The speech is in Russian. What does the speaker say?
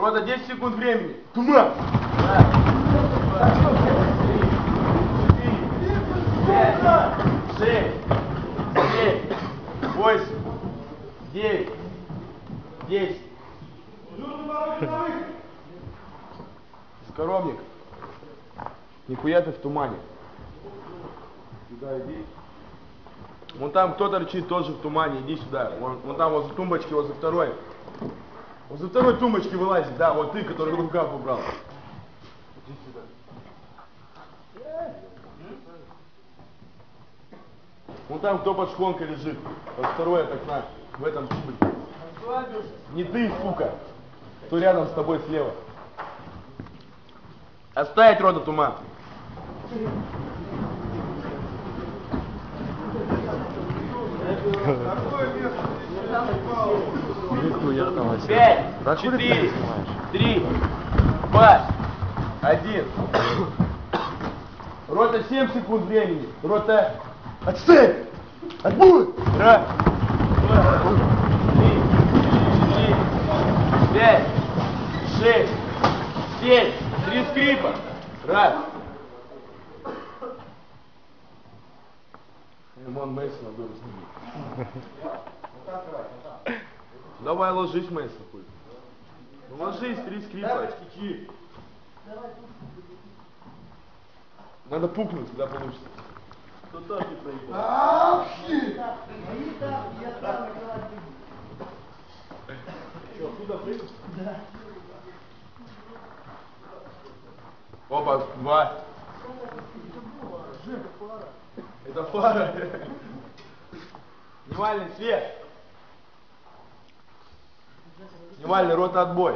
Рота, 10 секунд времени. Туман! 6, 7, 8, 9, 10. Скоромник. Нихуя ты в тумане. Сюда иди. Вон там кто-то рычит тоже в тумане, иди сюда. Вон там возле тумбочки, возле второй. Возле второй тумбочки вылазит, да, вот ты, который в рукав убрал. Иди сюда. Вон там кто под шконкой лежит. Под второй от окна. В этом тумбочке. Не ты, сука. Кто рядом с тобой слева. Оставить рота туман. Пять, 4, 3, 2, 1. Рота 7 секунд времени. Рота отстань! Отбой! Раз, 2, 3, 4, 5, 6, 7. 3 скрипа. Раз. Вон Мейсон надо снимать. Давай ложись, Мейсон. Ну ложись, 3 скрипа. Надо пукнуть, тогда получится. Кто тоже не проебал. Что, оттуда прыгнуть? Да. Опа, 2. Это фара. Внимательный свет. Внимательный, рота отбой.